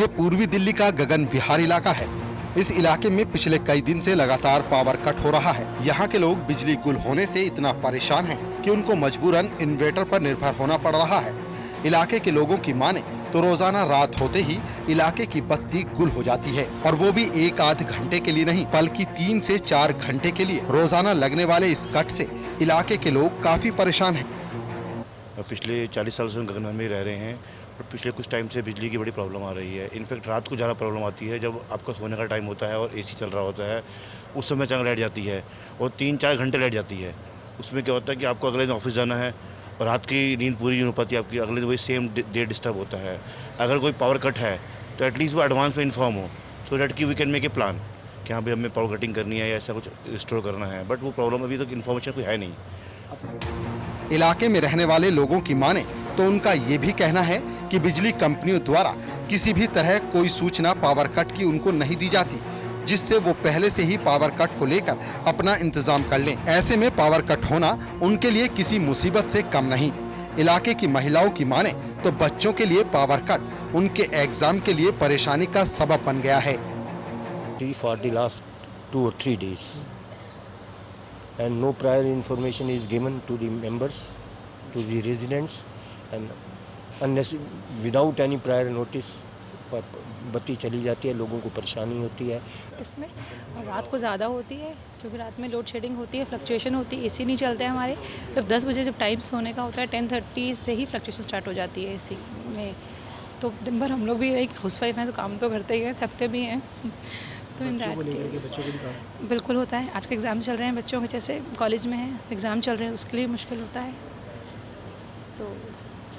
ये पूर्वी दिल्ली का गगन विहार इलाका है। इस इलाके में पिछले कई दिन से लगातार पावर कट हो रहा है। यहाँ के लोग बिजली गुल होने से इतना परेशान हैं कि उनको मजबूरन इन्वर्टर पर निर्भर होना पड़ रहा है। इलाके के लोगों की माने तो रोजाना रात होते ही इलाके की बत्ती गुल हो जाती है, और वो भी एक आध घंटे के लिए नहीं बल्कि 3 से 4 घंटे के लिए। रोजाना लगने वाले इस कट से इलाके के लोग काफी परेशान हैं। पिछले 40 साल से गगन में रह रहे हैं और पिछले कुछ टाइम से बिजली की बड़ी प्रॉब्लम आ रही है। इनफैक्ट रात को ज़्यादा प्रॉब्लम आती है जब आपका सोने का टाइम होता है और एसी चल रहा होता है, उस समय अचानक लाइट जाती है और 3-4 घंटे लाइट जाती है। उसमें क्या होता है कि आपको अगले दिन ऑफिस जाना है और रात की नींद पूरी नहीं हो पाती आपकी, अगले दिन वही सेम डे डिस्टर्ब होता है। अगर कोई पावर कट है तो एटलीस्ट वो एडवांस में इन्फॉर्म हो, सो दैट कि we can make a plan कि हाँ भाई हमें पावर कटिंग करनी है या ऐसा कुछ स्टोर करना है, बट वो प्रॉब्लम अभी तक इन्फॉर्मेशन कोई है नहीं। इलाके में रहने वाले लोगों की माने तो उनका ये भी कहना है कि बिजली कंपनियों द्वारा किसी भी तरह कोई सूचना पावर कट की उनको नहीं दी जाती, जिससे वो पहले से ही पावर कट को लेकर अपना इंतजाम कर लें। ऐसे में पावर कट होना उनके लिए किसी मुसीबत से कम नहीं। इलाके की महिलाओं की माने तो बच्चों के लिए पावर कट उनके एग्जाम के लिए परेशानी का सबब बन गया है। For the last 2 or 3 days, and no prior information is given to the members, to the residents, and unless without any prior notice बत्ती चली जाती है, लोगों को परेशानी होती है। इसमें और रात को ज़्यादा होती है क्योंकि रात में लोड शेडिंग होती है, फ्लक्चुएशन होती है, एसी नहीं चलते हैं हमारे। जब 10 बजे जब टाइम सोने का होता है 10:30 से ही फ्लक्चुएशन स्टार्ट हो जाती है एसी में। तो दिन भर हम लोग भी एक हाउसवाइफ हैं तो काम तो करते ही हैं, थकते भी हैं। तो बिल्कुल होता है। आज के एग्ज़ाम चल रहे हैं बच्चों के, जैसे कॉलेज में है एग्ज़ाम चल रहे हैं, उसके लिए मुश्किल होता है। तो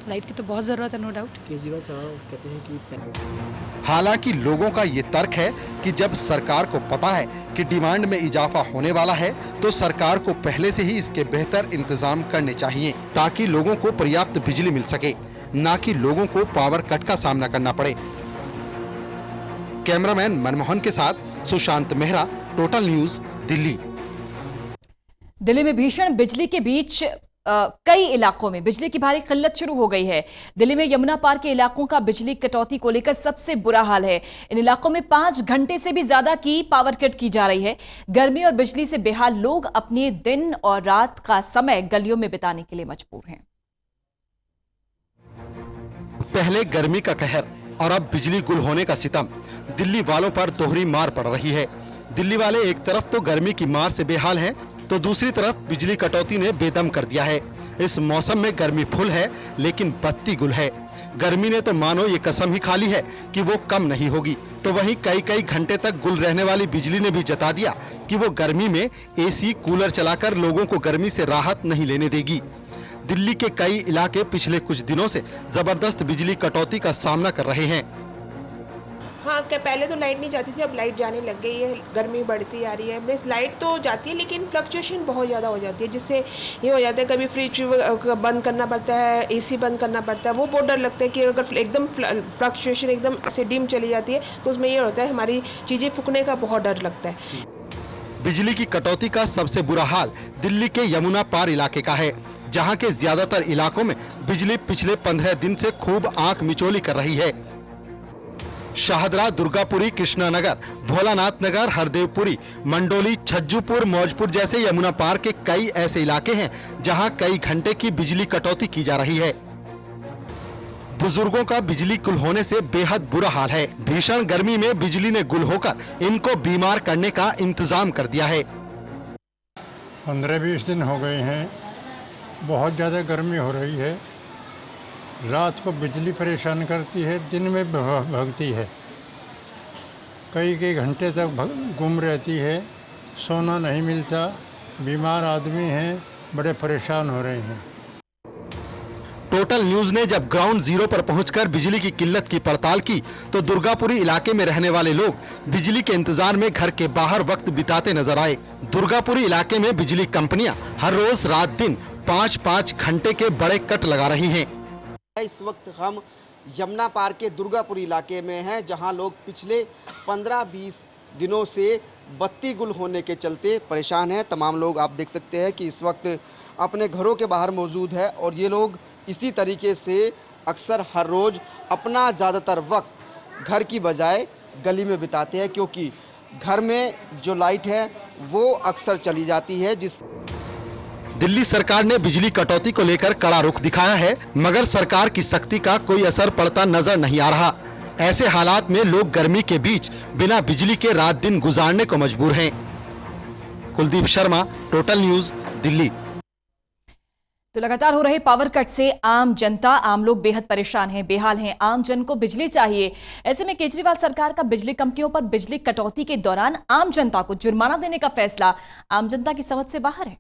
लाइट की तो बहुत ज़रूरत है, नो डाउट। केजरीवाल साहब कहते हैं कि हालांकि लोगों का ये तर्क है कि जब सरकार को पता है कि डिमांड में इजाफा होने वाला है तो सरकार को पहले से ही इसके बेहतर इंतजाम करने चाहिए ताकि लोगों को पर्याप्त बिजली मिल सके, न कि लोगों को पावर कट का सामना करना पड़े। कैमरामैन मनमोहन के साथ सुशांत मेहरा, टोटल न्यूज, दिल्ली। दिल्ली में भीषण बिजली के बीच कई इलाकों में बिजली की भारी किल्लत शुरू हो गई है। दिल्ली में यमुना पार के इलाकों का बिजली कटौती को लेकर सबसे बुरा हाल है। इन इलाकों में 5 घंटे से भी ज्यादा की पावर कट की जा रही है। गर्मी और बिजली से बेहाल लोग अपने दिन और रात का समय गलियों में बिताने के लिए मजबूर हैं। पहले गर्मी का कहर और अब बिजली गुल होने का सितम दिल्ली वालों पर दोहरी मार पड़ रही है। दिल्ली वाले एक तरफ तो गर्मी की मार से बेहाल हैं, तो दूसरी तरफ बिजली कटौती ने बेदम कर दिया है। इस मौसम में गर्मी फुल है लेकिन बत्ती गुल है। गर्मी ने तो मानो ये कसम ही खा ली है कि वो कम नहीं होगी, तो वहीं कई घंटे तक गुल रहने वाली बिजली ने भी जता दिया कि वो गर्मी में एसी कूलर चलाकर लोगों को गर्मी से राहत नहीं लेने देगी। दिल्ली के कई इलाके पिछले कुछ दिनों से जबरदस्त बिजली कटौती का सामना कर रहे हैं। हाँ, पहले तो लाइट नहीं जाती थी, अब लाइट जाने लग गई है, गर्मी बढ़ती आ रही है। बस लाइट तो जाती है लेकिन फ्लक्चुएशन बहुत ज़्यादा हो जाती है, जिससे ये हो जाता है कभी फ्रिज बंद करना पड़ता है, एसी बंद करना पड़ता है। वो बहुत डर लगता है कि अगर एकदम फ्लक्चुएशन एकदम से डिम चली जाती है तो उसमें ये होता है हमारी चीज़ें फूकने का बहुत डर लगता है। बिजली की कटौती का सबसे बुरा हाल दिल्ली के यमुना पार इलाके का है, जहां के ज्यादातर इलाकों में बिजली पिछले 15 दिन से खूब आंख मिचौली कर रही है। शाहदरा, दुर्गापुरी, कृष्णानगर, भोलानाथ नगर, हरदेवपुरी, मंडोली, छज्जूपुर, मौजपुर जैसे यमुना पार के कई ऐसे इलाके हैं जहां कई घंटे की बिजली कटौती की जा रही है। बुजुर्गों का बिजली गुल होने से बेहद बुरा हाल है। भीषण गर्मी में बिजली ने गुल होकर इनको बीमार करने का इंतजाम कर दिया है। 15-20 दिन हो गए हैं, बहुत ज्यादा गर्मी हो रही है। रात को बिजली परेशान करती है, दिन में भगती है, कई घंटे तक गुम रहती है, सोना नहीं मिलता, बीमार आदमी हैं, बड़े परेशान हो रहे हैं। टोटल न्यूज ने जब ग्राउंड जीरो पर पहुंचकर बिजली की किल्लत की पड़ताल की तो दुर्गापुरी इलाके में रहने वाले लोग बिजली के इंतजार में घर के बाहर वक्त बिताते नजर आए। दुर्गापुरी इलाके में बिजली कंपनियां हर रोज रात दिन 5-5 घंटे के बड़े कट लगा रही हैं। इस वक्त हम यमुना पार के दुर्गापुरी इलाके में हैं, जहां लोग पिछले 15-20 दिनों से बत्ती गुल होने के चलते परेशान हैं। तमाम लोग आप देख सकते हैं कि इस वक्त अपने घरों के बाहर मौजूद है और ये लोग इसी तरीके से अक्सर हर रोज अपना ज़्यादातर वक्त घर की बजाय गली में बिताते हैं, क्योंकि घर में जो लाइट है वो अक्सर चली जाती है। दिल्ली सरकार ने बिजली कटौती को लेकर कड़ा रुख दिखाया है, मगर सरकार की सख्ती का कोई असर पड़ता नजर नहीं आ रहा। ऐसे हालात में लोग गर्मी के बीच बिना बिजली के रात दिन गुजारने को मजबूर हैं। Kuldeep Sharma, total news, Delhi. तो लगातार हो रहे पावर कट से आम जनता, आम लोग बेहद परेशान हैं, बेहाल हैं। आम जन को बिजली चाहिए। ऐसे में केजरीवाल सरकार का बिजली कंपनियों पर बिजली कटौती के दौरान आम जनता को जुर्माना देने का फैसला आम जनता की समझ से बाहर है।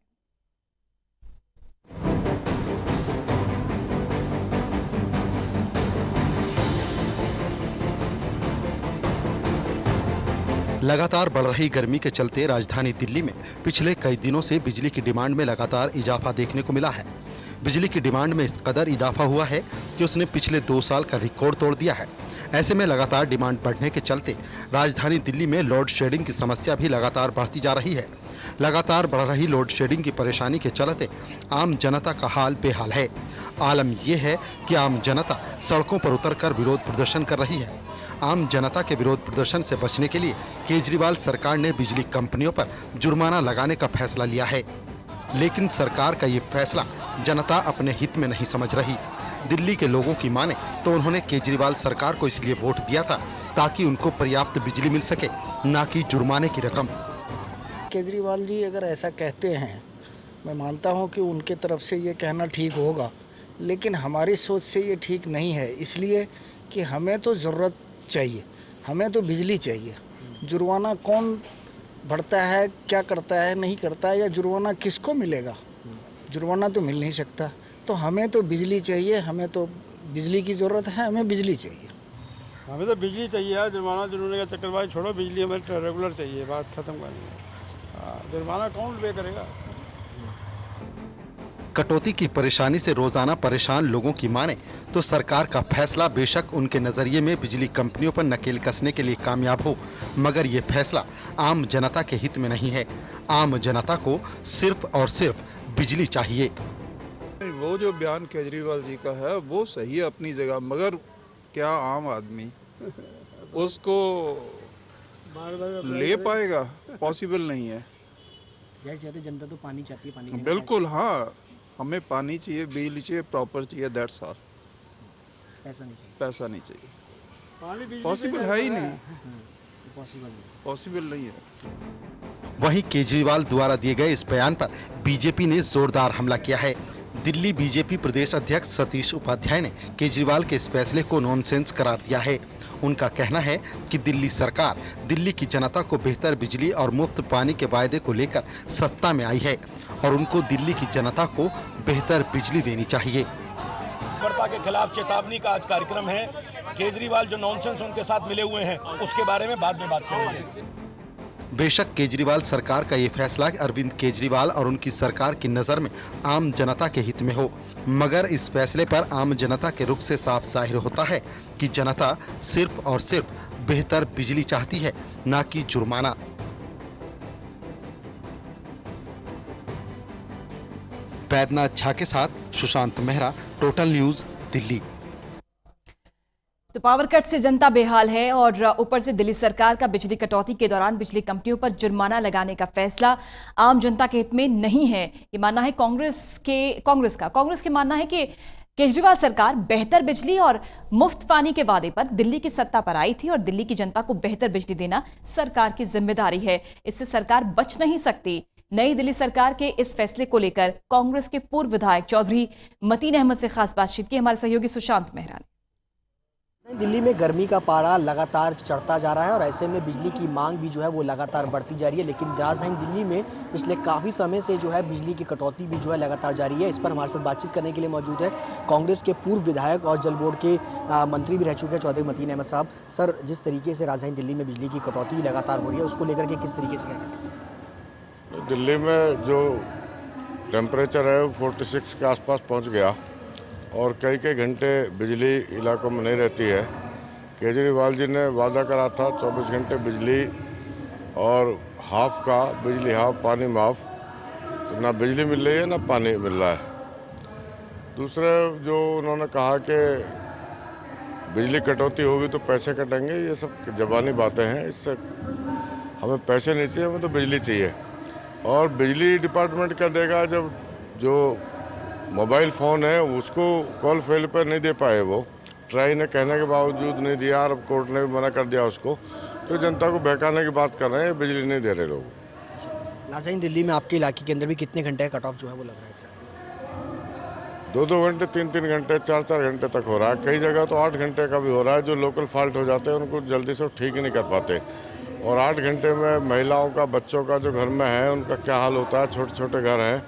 लगातार बढ़ रही गर्मी के चलते राजधानी दिल्ली में पिछले कई दिनों से बिजली की डिमांड में लगातार इजाफा देखने को मिला है। बिजली की डिमांड में इस कदर इजाफा हुआ है कि उसने पिछले 2 साल का रिकॉर्ड तोड़ दिया है। ऐसे में लगातार डिमांड बढ़ने के चलते राजधानी दिल्ली में लोड शेडिंग की समस्या भी लगातार बढ़ती जा रही है। लगातार बढ़ रही लोड शेडिंग की परेशानी के चलते आम जनता का हाल बेहाल है। आलम यह है कि आम जनता सड़कों पर उतरकर विरोध प्रदर्शन कर रही है। आम जनता के विरोध प्रदर्शन से बचने के लिए केजरीवाल सरकार ने बिजली कंपनियों पर जुर्माना लगाने का फैसला लिया है, लेकिन सरकार का ये फैसला जनता अपने हित में नहीं समझ रही। दिल्ली के लोगों की माने तो उन्होंने केजरीवाल सरकार को इसलिए वोट दिया था ताकि उनको पर्याप्त बिजली मिल सके, न कि जुर्माने की रकम। केजरीवाल जी अगर ऐसा कहते हैं, मैं मानता हूं कि उनके तरफ से ये कहना ठीक होगा, लेकिन हमारी सोच से ये ठीक नहीं है, इसलिए कि हमें तो ज़रूरत चाहिए, हमें तो बिजली चाहिए। जुर्माना कौन बढ़ता है, क्या करता है, नहीं करता है, या जुर्माना किसको मिलेगा? जुर्माना तो मिल नहीं सकता। तो हमें तो बिजली चाहिए, हमें तो बिजली की ज़रूरत है, हमें बिजली चाहिए। हमें तो बिजली चाहिए यार, जुर्माना जुर्माने का चक्करबाजी छोड़ो, बिजली हमें रेगुलर चाहिए, बात खत्म करनी है। जुर्माना कौन पे करेगा? कटौती की परेशानी से रोजाना परेशान लोगों की माने तो सरकार का फैसला बेशक उनके नजरिए में बिजली कंपनियों पर नकेल कसने के लिए कामयाब हो, मगर ये फैसला आम जनता के हित में नहीं है। आम जनता को सिर्फ और सिर्फ बिजली चाहिए। वो जो बयान केजरीवाल जी का है वो सही है अपनी जगह, मगर क्या आम आदमी उसको ले पाएगा? पॉसिबल नहीं है। जनता तो पानी चाहती है, पानी बिल्कुल, हाँ, हमें पानी चाहिए, बिजली चाहिए, प्रॉपर चाहिए, दैट्स ऑल। पैसा नहीं चाहिए। पॉसिबल है ही नहीं, पॉसिबल नहीं है। वहीं केजरीवाल द्वारा दिए गए इस बयान पर बीजेपी ने जोरदार हमला किया है। दिल्ली बीजेपी प्रदेश अध्यक्ष सतीश उपाध्याय ने केजरीवाल के इस फैसले को नॉनसेंस करार दिया है। उनका कहना है कि दिल्ली सरकार दिल्ली की जनता को बेहतर बिजली और मुफ्त पानी के वायदे को लेकर सत्ता में आई है और उनको दिल्ली की जनता को बेहतर बिजली देनी चाहिए। तत्परता के खिलाफ चेतावनी का आज कार्यक्रम है। केजरीवाल जो नॉनसेंस उनके साथ मिले हुए हैं उसके बारे में बाद में बात करेंगे। बेशक केजरीवाल सरकार का ये फैसला अरविंद केजरीवाल और उनकी सरकार की नजर में आम जनता के हित में हो, मगर इस फैसले पर आम जनता के रुख से साफ जाहिर होता है कि जनता सिर्फ और सिर्फ बेहतर बिजली चाहती है, न कि जुर्माना। बैद्यनाथ झा के साथ सुशांत मेहरा, टोटल न्यूज, दिल्ली। तो पावर कट से जनता बेहाल है और ऊपर से दिल्ली सरकार का बिजली कटौती के दौरान बिजली कंपनियों पर जुर्माना लगाने का फैसला आम जनता के हित में नहीं है। ये मानना है कांग्रेस के मानना है कि केजरीवाल सरकार बेहतर बिजली और मुफ्त पानी के वादे पर दिल्ली की सत्ता पर आई थी और दिल्ली की जनता को बेहतर बिजली देना सरकार की जिम्मेदारी है। इससे सरकार बच नहीं सकती। नई दिल्ली सरकार के इस फैसले को लेकर कांग्रेस के पूर्व विधायक चौधरी मतीन अहमद से खास बातचीत की हमारे सहयोगी सुशांत मेहरा ने। दिल्ली में गर्मी का पारा लगातार चढ़ता जा रहा है और ऐसे में बिजली की मांग भी जो है वो लगातार बढ़ती जा रही है, लेकिन राजधानी दिल्ली में पिछले काफ़ी समय से जो है बिजली की कटौती भी जो है लगातार जारी है। इस पर हमारे साथ बातचीत करने के लिए मौजूद है कांग्रेस के पूर्व विधायक और जल बोर्ड के मंत्री भी रह चुके हैं चौधरी मतीन अहमद साहब। सर, जिस तरीके से राजधानी दिल्ली में बिजली की कटौती लगातार हो रही है, उसको लेकर के किस तरीके से कहते हैं? दिल्ली में जो टेम्परेचर है वो 46 के आसपास पहुँच गया और कई घंटे बिजली इलाकों में नहीं रहती है। केजरीवाल जी ने वादा करा था 24 घंटे बिजली और हाफ का बिजली हाफ पानी माफ, तो ना बिजली मिल रही है ना पानी मिल रहा है। दूसरे जो उन्होंने कहा कि बिजली कटौती होगी तो पैसे कटेंगे, ये सब ज़बानी बातें हैं। इससे हमें पैसे नहीं चाहिए, हमें तो बिजली चाहिए। और बिजली डिपार्टमेंट क्या देगा जब जो मोबाइल फ़ोन है उसको कॉल फेल पर नहीं दे पाए, वो ट्राई ने कहने के बावजूद नहीं दिया और कोर्ट ने भी मना कर दिया उसको, तो जनता को बहकाने की बात कर रहे हैं, बिजली नहीं दे रहे लोग। नाज़रीन, दिल्ली में आपके इलाके के अंदर भी कितने घंटे का कट ऑफ जो है वो लग रहा है? 2-2 घंटे, 3-3 घंटे, 4-4 घंटे तक हो रहा है। कई जगह तो 8 घंटे का भी हो रहा है। जो लोकल फॉल्ट हो जाते हैं उनको जल्दी से ठीक ही नहीं कर पाते। और 8 घंटे में महिलाओं का, बच्चों का जो घर में है उनका क्या हाल होता है। छोटे छोटे घर हैं,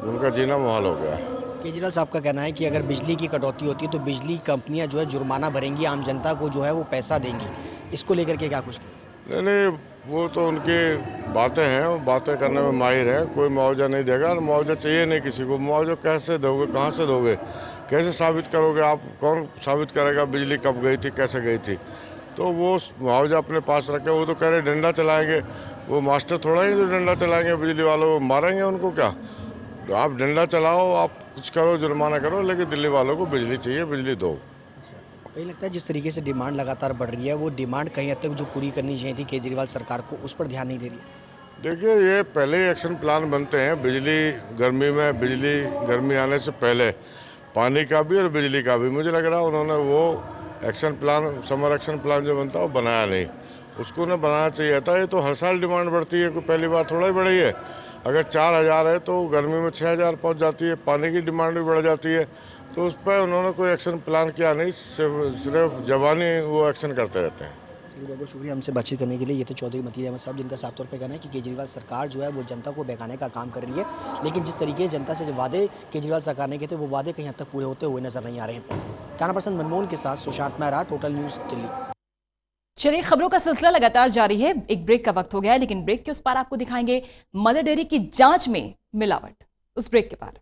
उनका जीना मुहाल हो गया है। केजरीवाल साहब का कहना है कि अगर बिजली की कटौती होती है तो बिजली कंपनियां जो है जुर्माना भरेंगी, आम जनता को जो है वो पैसा देंगी। इसको लेकर के क्या कुछ? नहीं, वो तो उनकी बातें हैं, वो बातें करने में माहिर हैं। कोई मुआवजा नहीं देगा और मुआवजा चाहिए नहीं किसी को। मुआवजा कैसे दोगे, कहाँ से दोगे, कैसे साबित करोगे आप? कौन साबित करेगा बिजली कब गई थी, कैसे गई थी? तो वो मुआवजा अपने पास रखे। वो तो कह रहे डंडा चलाएंगे, वो मास्टर थोड़ा ही जो डंडा चलाएंगे बिजली वालों को, मारेंगे उनको क्या? तो आप डंडा चलाओ, आप कुछ करो, जुर्माना करो, लेकिन दिल्ली वालों को बिजली चाहिए, बिजली दो। कहीं लगता है जिस तरीके से डिमांड लगातार बढ़ रही है, वो डिमांड कहीं हद तक जो पूरी करनी चाहिए थी केजरीवाल सरकार को, उस पर ध्यान नहीं दे रही है। देखिए, ये पहले ही एक्शन प्लान बनते हैं बिजली गर्मी में, बिजली गर्मी आने से पहले पानी का भी और बिजली का भी। मुझे लग रहा है उन्होंने वो action plan, summer action plan जो बनता है वो बनाया नहीं। उसको उन्हें बनाना चाहिए था। ये तो हर साल डिमांड बढ़ती है, कोई पहली बार थोड़ा ही बढ़ी है। अगर 4000 है तो गर्मी में 6000 पहुंच जाती है। पानी की डिमांड भी बढ़ जाती है। तो उस पर उन्होंने कोई एक्शन प्लान किया नहीं, सिर्फ जबानी वो एक्शन करते रहते हैं। बहुत बहुत शुक्रिया हमसे बातचीत करने के लिए। ये तो चौधरी मतीन अहमद साहब, जिनका साफ तौर पे कहना है कि केजरीवाल सरकार जो है वो जनता को बहकाने का काम कर रही है, लेकिन जिस तरीके जनता से जो वादे केजरीवाल सरकार ने किए थे वो वादे कहीं हद तक पूरे होते हुए नजर नहीं आ रहे हैं। कैमरा पर्सन मनमोहन के साथ सुशांत मेहरा, टोटल न्यूज दिल्ली। चलिए, खबरों का सिलसिला लगातार जारी है। एक ब्रेक का वक्त हो गया है, लेकिन ब्रेक के उस पार आपको दिखाएंगे मदर डेयरी की जांच में मिलावट। उस ब्रेक के बाद